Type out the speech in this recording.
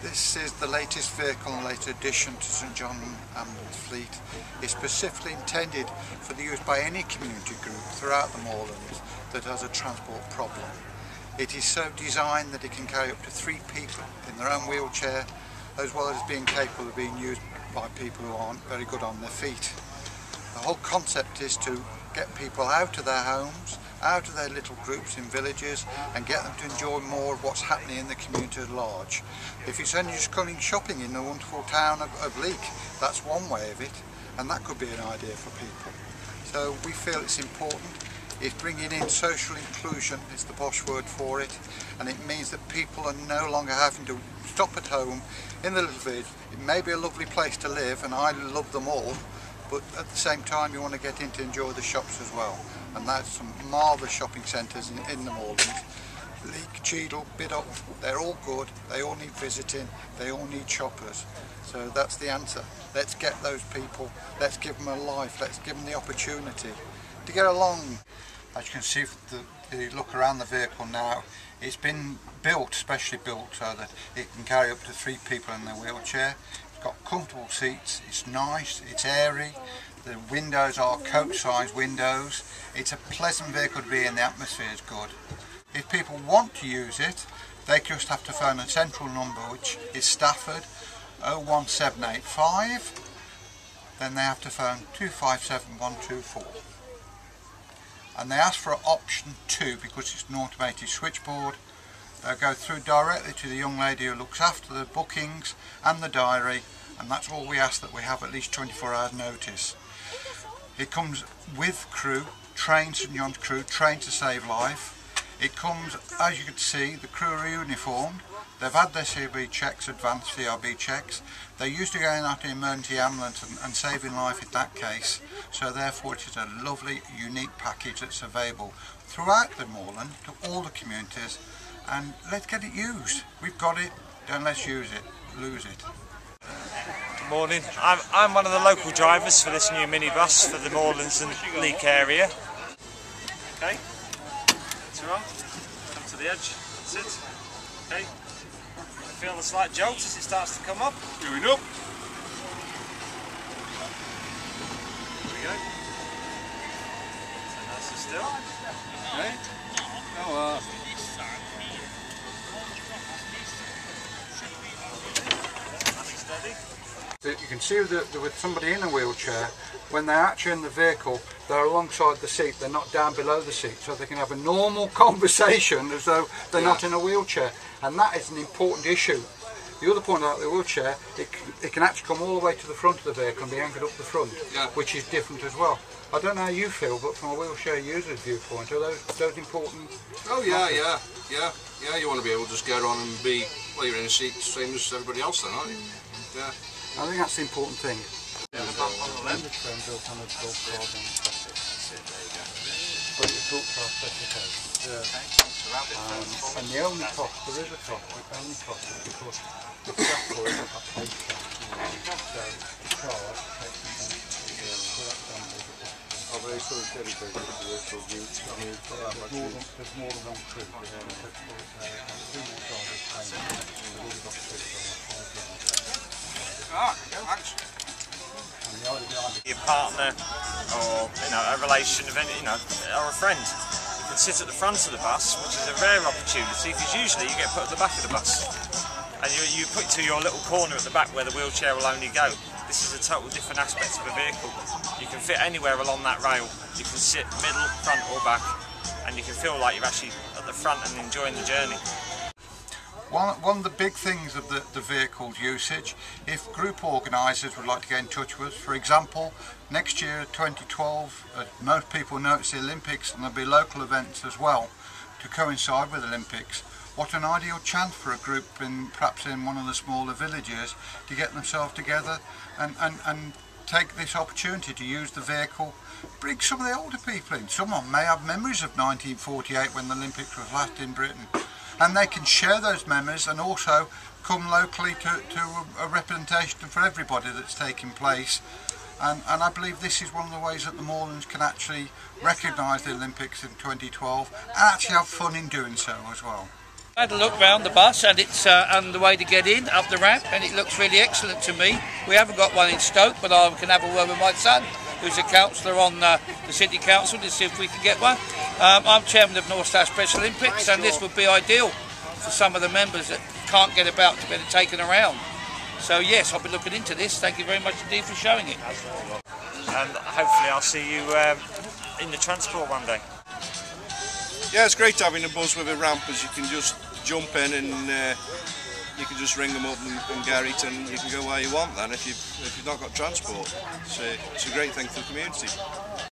This is the latest vehicle and latest addition to St John Ambulance fleet. It's specifically intended for the use by any community group throughout the Moorlands that has a transport problem. It is so designed that it can carry up to 3 people in their own wheelchair, as well as being capable of being used by people who aren't very good on their feet. The whole concept is to get people out of their homes, out of their little groups in villages, and get them to enjoy more of what's happening in the community at large. If it's only just going shopping in the wonderful town of Leek, that's one way of it, and that could be an idea for people. So we feel it's important. It's bringing in social inclusion, is the posh word for it, and it means that people are no longer having to stop at home in the little village. It may be a lovely place to live, and I love them all, but at the same time you want to get in to enjoy the shops as well. And that's some marvellous shopping centres in the Moorlands. Leek, Cheadle, Biddulph, they're all good, they all need visiting, they all need shoppers. So that's the answer. Let's get those people, let's give them a life, let's give them the opportunity to get along. As you can see if you look around the vehicle now, it's been built, specially built, so that it can carry up to 3 people in their wheelchair. It's got comfortable seats, it's nice, it's airy, the windows are coach-sized windows. It's a pleasant vehicle to be in, the atmosphere is good. If people want to use it, they just have to phone a central number, which is Stafford 01785, then they have to phone 257124. And they ask for option 2 because it's an automated switchboard. They'll go through directly to the young lady who looks after the bookings and the diary, and that's all we ask, that we have at least 24 hours notice. It comes with crew, trained St John's crew, trained to save life. It comes, as you can see, the crew are uniformed. They've had their CRB checks, advanced CRB checks. They're used to going out in emergency ambulance and saving life in that case. So therefore it is a lovely, unique package that's available throughout the Moorland to all the communities. And let's get it used. We've got it, don't let's use it, lose it. Morning. I'm one of the local drivers for this new minibus for the Moorlands and Leek area. Okay, turn on, come to the edge, that's it. Okay, feel the slight jolt as it starts to come up. Here we go. There we go. So nice and still. Okay. Go up. Steady. You can see that with somebody in a wheelchair, when they're actually in the vehicle, they're alongside the seat, they're not down below the seat, so they can have a normal conversation as though they're not in a wheelchair, and that is an important issue. The other point about the wheelchair, it can actually come all the way to the front of the vehicle and be anchored up the front, which is different as well. I don't know how you feel, but from a wheelchair user's viewpoint, are those important? Oh yeah, you want to be able to just get on and be, well, you're in a seat same as everybody else then, aren't you? Yeah. I think that's the important thing. Yeah, the bump on the left. Built on a golf carbon plastic. But it's built for our specification. And the only cost, there is a cost, the only cost is because the software is a paid cost. So the charge takes Are they sort of dedicated to this or do you there's more than one crew. Your partner or a relation of any, or a friend. You can sit at the front of the bus, which is a rare opportunity because usually you get put at the back of the bus and you put to your little corner at the back where the wheelchair will only go. This is a total different aspect of a vehicle. You can fit anywhere along that rail. You can sit middle, front or back, and you can feel like you're actually at the front and enjoying the journey. One of the big things of the vehicle's usage, if group organisers would like to get in touch with us, for example, next year 2012, most people know it's the Olympics and there'll be local events as well to coincide with the Olympics. What an ideal chance for a group perhaps in one of the smaller villages to get themselves together and take this opportunity to use the vehicle, bring some of the older people in. Someone may have memories of 1948 when the Olympics was last in Britain, and they can share those memories and also come locally to a representation for everybody that's taking place. And I believe this is one of the ways that the Moorlands can actually recognise the Olympics in 2012 and actually have fun in doing so as well. I had a look round the bus and it's on the way to get in, up the ramp, and it looks really excellent to me. We haven't got one in Stoke, but I can have a word with my son, who's a councillor on the City Council, to see if we can get one. I'm chairman of North South Special Olympics, and this would be ideal for some of the members that can't get about to get it taken around. So yes, I'll be looking into this. Thank you very much indeed for showing it. And hopefully I'll see you in the transport one day. Yeah, it's great having a bus with a ramp, as you can just jump in and you can just ring them up and get it, and you can go where you want then if you've not got transport. So it's a great thing for the community.